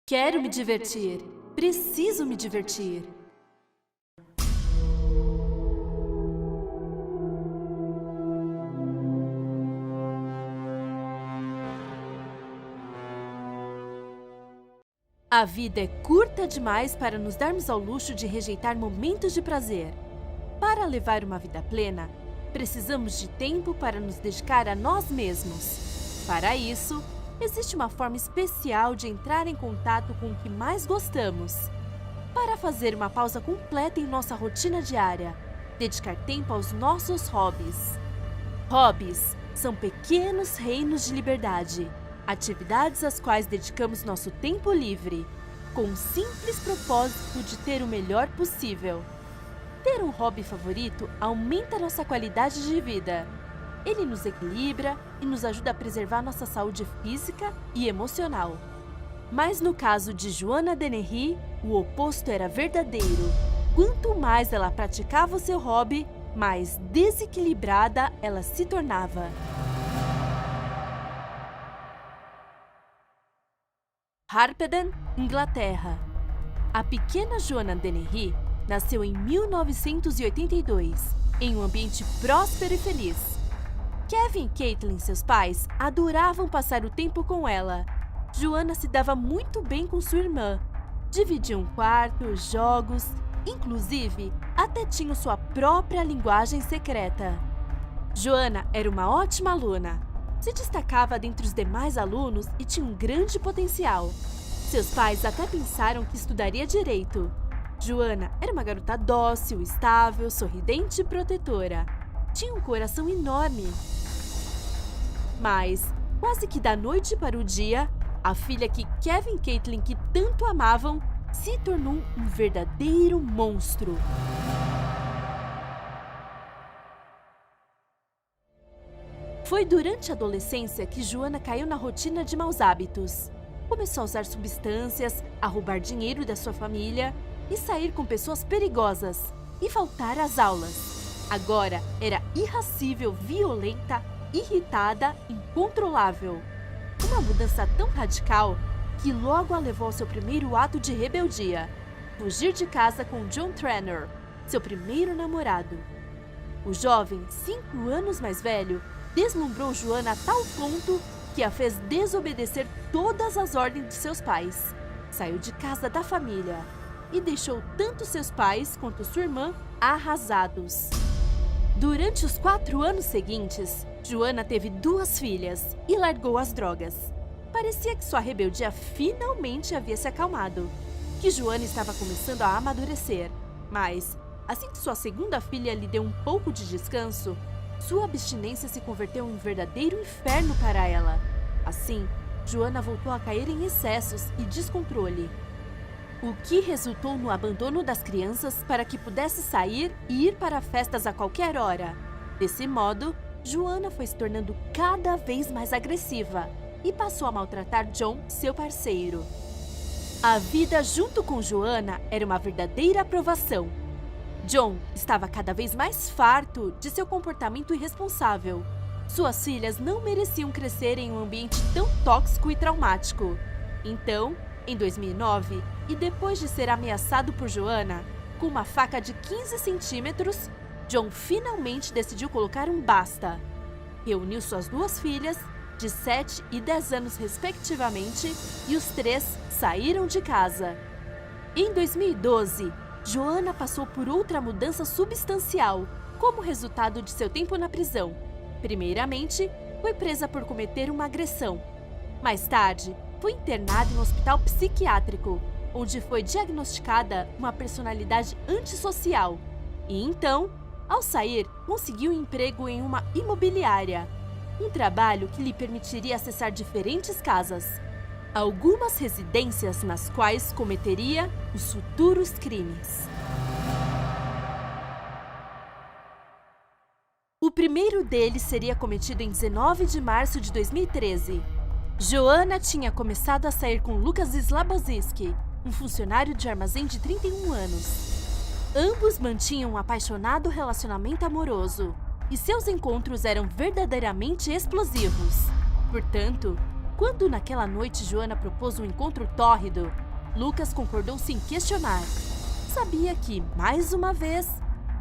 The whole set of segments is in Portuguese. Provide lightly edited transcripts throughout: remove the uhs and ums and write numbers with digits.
Quero me divertir. Preciso me divertir. A vida é curta demais para nos darmos ao luxo de rejeitar momentos de prazer. Para levar uma vida plena, precisamos de tempo para nos dedicar a nós mesmos. Para isso, existe uma forma especial de entrar em contato com o que mais gostamos. Para fazer uma pausa completa em nossa rotina diária, dedicar tempo aos nossos hobbies. Hobbies são pequenos reinos de liberdade, atividades às quais dedicamos nosso tempo livre, com o simples propósito de ter o melhor possível. Ter um hobby favorito aumenta nossa qualidade de vida. Ele nos equilibra e nos ajuda a preservar nossa saúde física e emocional. Mas no caso de Joanna Dennehy, o oposto era verdadeiro. Quanto mais ela praticava o seu hobby, mais desequilibrada ela se tornava. Harpenden, Inglaterra. A pequena Joanna Dennehy nasceu em 1982, em um ambiente próspero e feliz. Kevin e Caitlin, seus pais, adoravam passar o tempo com ela. Joanna se dava muito bem com sua irmã. Dividiam quartos, jogos, inclusive até tinham sua própria linguagem secreta. Joanna era uma ótima aluna. Se destacava dentre os demais alunos e tinha um grande potencial. Seus pais até pensaram que estudaria direito. Joanna era uma garota dócil, estável, sorridente e protetora. Tinha um coração enorme. Mas, quase que da noite para o dia, a filha que Kevin e Caitlin que tanto amavam se tornou um verdadeiro monstro. Foi durante a adolescência que Joanna caiu na rotina de maus hábitos. Começou a usar substâncias, a roubar dinheiro da sua família e sair com pessoas perigosas e faltar às aulas. Agora era irascível, violenta, irritada, incontrolável. Uma mudança tão radical que logo a levou ao seu primeiro ato de rebeldia: fugir de casa com John Trenor, seu primeiro namorado. O jovem, 5 anos mais velho, deslumbrou Joanna a tal ponto que a fez desobedecer todas as ordens de seus pais. Saiu de casa da família e deixou tanto seus pais quanto sua irmã arrasados. Durante os 4 anos seguintes, Joanna teve 2 filhas e largou as drogas. Parecia que sua rebeldia finalmente havia se acalmado, que Joanna estava começando a amadurecer. Mas, assim que sua segunda filha lhe deu um pouco de descanso, sua abstinência se converteu em um verdadeiro inferno para ela. Assim, Joanna voltou a cair em excessos e descontrole, o que resultou no abandono das crianças para que pudesse sair e ir para festas a qualquer hora. Desse modo, Joanna foi se tornando cada vez mais agressiva e passou a maltratar John, seu parceiro. A vida junto com Joanna era uma verdadeira aprovação. John estava cada vez mais farto de seu comportamento irresponsável. Suas filhas não mereciam crescer em um ambiente tão tóxico e traumático. Então, em 2009, e depois de ser ameaçado por Joanna com uma faca de 15 centímetros, John finalmente decidiu colocar um basta. Reuniu suas 2 filhas, de 7 e 10 anos respectivamente, e os 3 saíram de casa. Em 2012, Joanna passou por outra mudança substancial, como resultado de seu tempo na prisão. Primeiramente, foi presa por cometer uma agressão. Mais tarde, foi internada em um hospital psiquiátrico, onde foi diagnosticada uma personalidade antissocial. E então, ao sair, conseguiu um emprego em uma imobiliária, um trabalho que lhe permitiria acessar diferentes casas, algumas residências nas quais cometeria os futuros crimes. O primeiro deles seria cometido em 19 de março de 2013. Joanna tinha começado a sair com Lucas Slabowski, um funcionário de armazém de 31 anos. Ambos mantinham um apaixonado relacionamento amoroso, e seus encontros eram verdadeiramente explosivos. Portanto, Quando naquela noite Joanna propôs um encontro tórrido, Lucas concordou sem questionar. Sabia que, mais uma vez,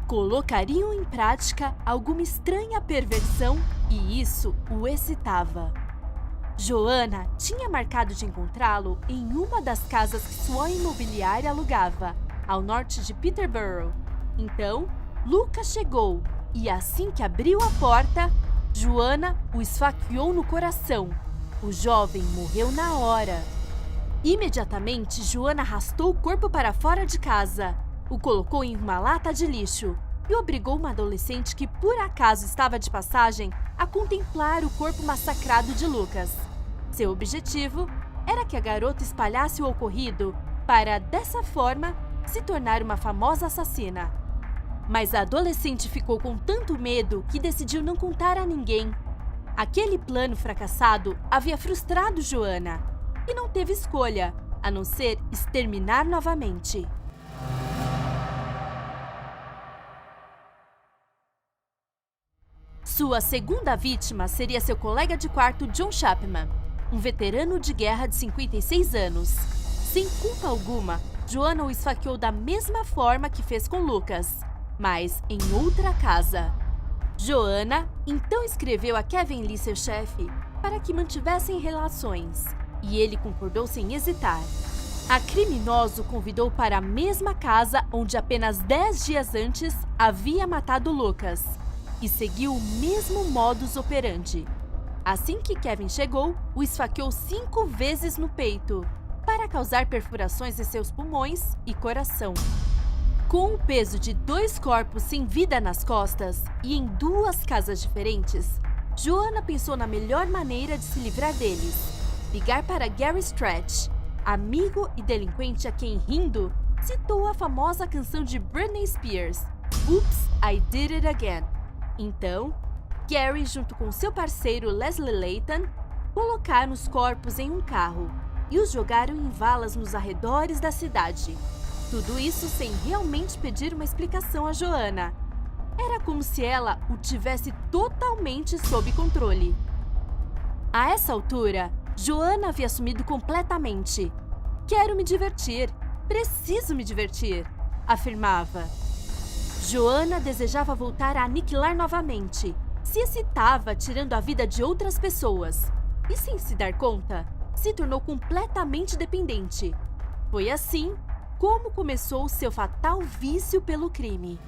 colocariam em prática alguma estranha perversão e isso o excitava. Joanna tinha marcado de encontrá-lo em uma das casas que sua imobiliária alugava, ao norte de Peterborough. Então, Lucas chegou e assim que abriu a porta, Joanna o esfaqueou no coração. O jovem morreu na hora. Imediatamente, Joanna arrastou o corpo para fora de casa, o colocou em uma lata de lixo e obrigou uma adolescente que por acaso estava de passagem a contemplar o corpo massacrado de Lucas. Seu objetivo era que a garota espalhasse o ocorrido para, dessa forma, se tornar uma famosa assassina. Mas a adolescente ficou com tanto medo que decidiu não contar a ninguém. Aquele plano fracassado havia frustrado Joanna e não teve escolha, a não ser exterminar novamente. Sua segunda vítima seria seu colega de quarto John Chapman, um veterano de guerra de 56 anos. Sem culpa alguma, Joanna o esfaqueou da mesma forma que fez com Lucas, mas em outra casa. Joanna então escreveu a Kevin Lee, seu chefe, para que mantivessem relações, e ele concordou sem hesitar. A criminosa o convidou para a mesma casa onde apenas 10 dias antes havia matado Lucas, e seguiu o mesmo modus operandi. Assim que Kevin chegou, o esfaqueou 5 vezes no peito, para causar perfurações em seus pulmões e coração. Com o peso de 2 corpos sem vida nas costas e em 2 casas diferentes, Joanna pensou na melhor maneira de se livrar deles: ligar para Gary Stretch, amigo e delinquente a quem, rindo, citou a famosa canção de Britney Spears, Oops, I Did It Again. Então, Gary, junto com seu parceiro Leslie Layton, colocaram os corpos em um carro e os jogaram em valas nos arredores da cidade. Tudo isso sem realmente pedir uma explicação a Joanna. Era como se ela o tivesse totalmente sob controle. A essa altura, Joanna havia assumido completamente. Quero me divertir, preciso me divertir, afirmava. Joanna desejava voltar a aniquilar novamente. Se excitava tirando a vida de outras pessoas. E sem se dar conta, se tornou completamente dependente. Foi assim como começou seu fatal vício pelo crime.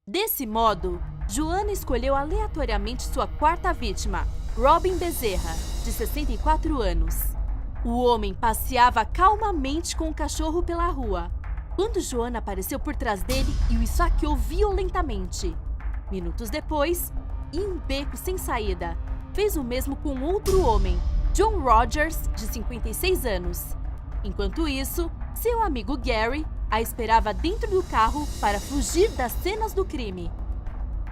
Desse modo, Joanna escolheu aleatoriamente sua quarta vítima, Robin Bezerra, de 64 anos. O homem passeava calmamente com o cachorro pela rua, quando Joanna apareceu por trás dele e o esfaqueou violentamente. Minutos depois, em um beco sem saída, fez o mesmo com outro homem, John Rogers, de 56 anos. Enquanto isso, seu amigo Gary a esperava dentro do carro para fugir das cenas do crime.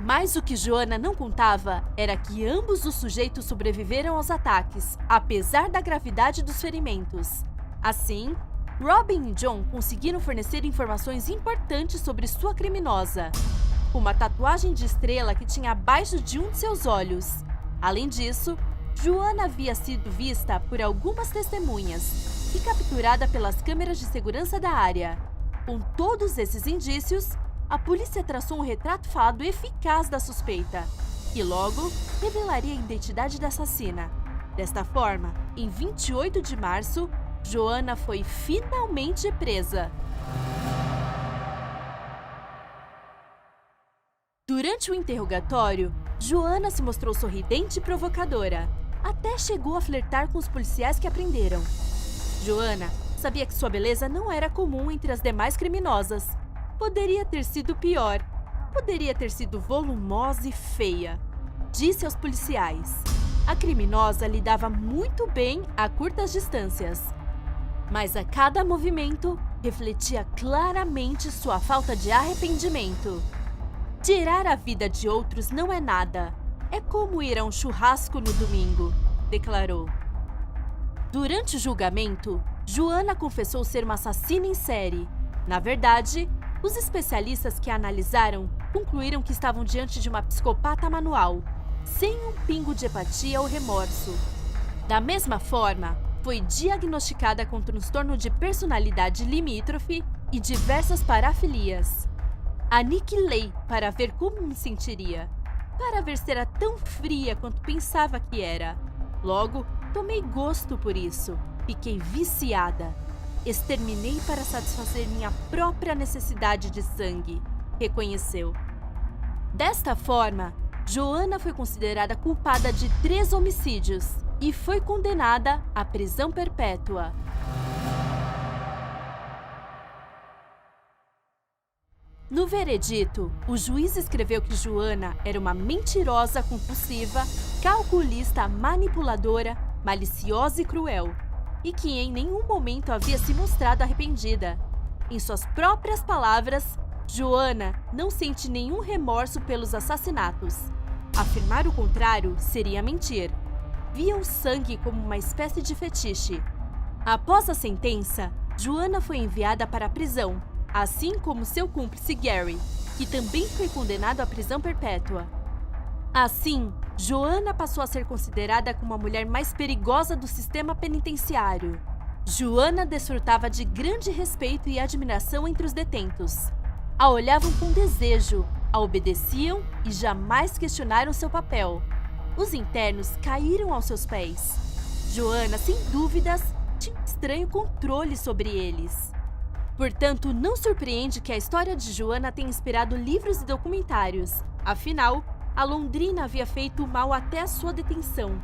Mas o que Joanna não contava era que ambos os sujeitos sobreviveram aos ataques, apesar da gravidade dos ferimentos. Assim, Robin e John conseguiram fornecer informações importantes sobre sua criminosa. Uma tatuagem de estrela que tinha abaixo de um de seus olhos. Além disso, Joanna havia sido vista por algumas testemunhas e capturada pelas câmeras de segurança da área. Com todos esses indícios, a polícia traçou um retrato falado eficaz da suspeita, que logo revelaria a identidade da assassina. Desta forma, em 28 de março, Joanna foi finalmente presa. Durante o interrogatório, Joanna se mostrou sorridente e provocadora. Até chegou a flertar com os policiais que a prenderam. Joanna sabia que sua beleza não era comum entre as demais criminosas. Poderia ter sido pior. Poderia ter sido volumosa e feia, disse aos policiais. A criminosa lidava muito bem a curtas distâncias. Mas a cada movimento refletia claramente sua falta de arrependimento. Tirar a vida de outros não é nada. É como ir a um churrasco no domingo, declarou. Durante o julgamento, Joanna confessou ser uma assassina em série. Na verdade, os especialistas que a analisaram concluíram que estavam diante de uma psicopata manual, sem um pingo de empatia ou remorso. Da mesma forma, foi diagnosticada com transtorno de personalidade limítrofe e diversas parafilias. Aniquilei para ver como me sentiria, para ver se era tão fria quanto pensava que era. Logo, tomei gosto por isso, fiquei viciada. Exterminei para satisfazer minha própria necessidade de sangue, reconheceu. Desta forma, Joanna foi considerada culpada de 3 homicídios e foi condenada à prisão perpétua. No veredito, o juiz escreveu que Joanna era uma mentirosa compulsiva, calculista, manipuladora, maliciosa e cruel, e que em nenhum momento havia se mostrado arrependida. Em suas próprias palavras, Joanna não sente nenhum remorso pelos assassinatos. Afirmar o contrário seria mentir. Via o sangue como uma espécie de fetiche. Após a sentença, Joanna foi enviada para a prisão, assim como seu cúmplice Gary, que também foi condenado à prisão perpétua. Assim, Joanna passou a ser considerada como a mulher mais perigosa do sistema penitenciário. Joanna desfrutava de grande respeito e admiração entre os detentos. A olhavam com desejo, a obedeciam e jamais questionaram seu papel. Os internos caíram aos seus pés. Joanna, sem dúvidas, tinha um estranho controle sobre eles. Portanto, não surpreende que a história de Joanna tenha inspirado livros e documentários. Afinal, a Londrina havia feito mal até a sua detenção.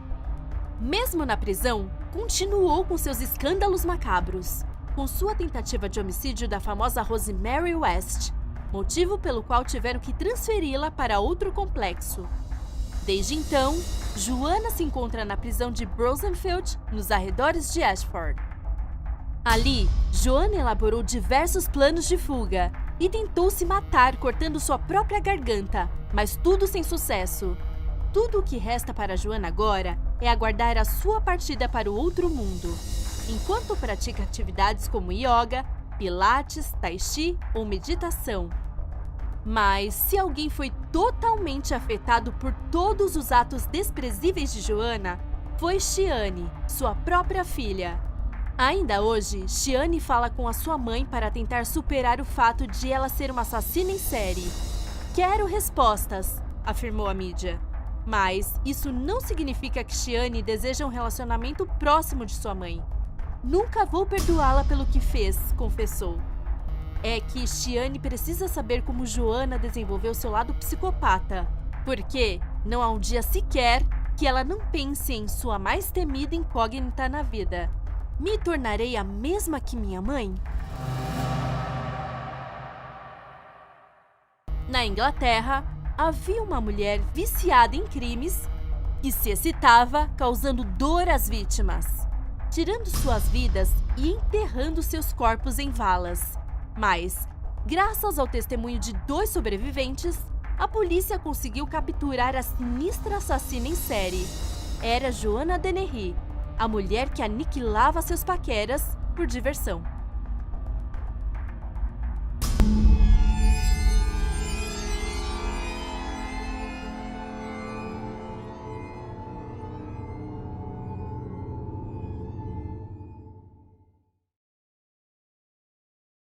Mesmo na prisão, continuou com seus escândalos macabros, com sua tentativa de homicídio da famosa Rosemary West, motivo pelo qual tiveram que transferi-la para outro complexo. Desde então, Joanna se encontra na prisão de Rosenfield, nos arredores de Ashford. Ali, Joanna elaborou diversos planos de fuga e tentou se matar cortando sua própria garganta, mas tudo sem sucesso. Tudo o que resta para Joanna agora é aguardar a sua partida para o outro mundo, enquanto pratica atividades como yoga, pilates, tai chi ou meditação. Mas se alguém foi totalmente afetado por todos os atos desprezíveis de Joanna, foi Shiane, sua própria filha. Ainda hoje, Shiane fala com a sua mãe para tentar superar o fato de ela ser uma assassina em série. Quero respostas, afirmou a mídia. Mas isso não significa que Shiane deseja um relacionamento próximo de sua mãe. Nunca vou perdoá-la pelo que fez, confessou. É que Shiane precisa saber como Joanna desenvolveu seu lado psicopata, porque não há um dia sequer que ela não pense em sua mais temida incógnita na vida. Me tornarei a mesma que minha mãe? Na Inglaterra, havia uma mulher viciada em crimes que se excitava causando dor às vítimas, tirando suas vidas e enterrando seus corpos em valas. Mas, graças ao testemunho de 2 sobreviventes, a polícia conseguiu capturar a sinistra assassina em série. Era Joanna Dennehy, a mulher que aniquilava seus paqueras por diversão.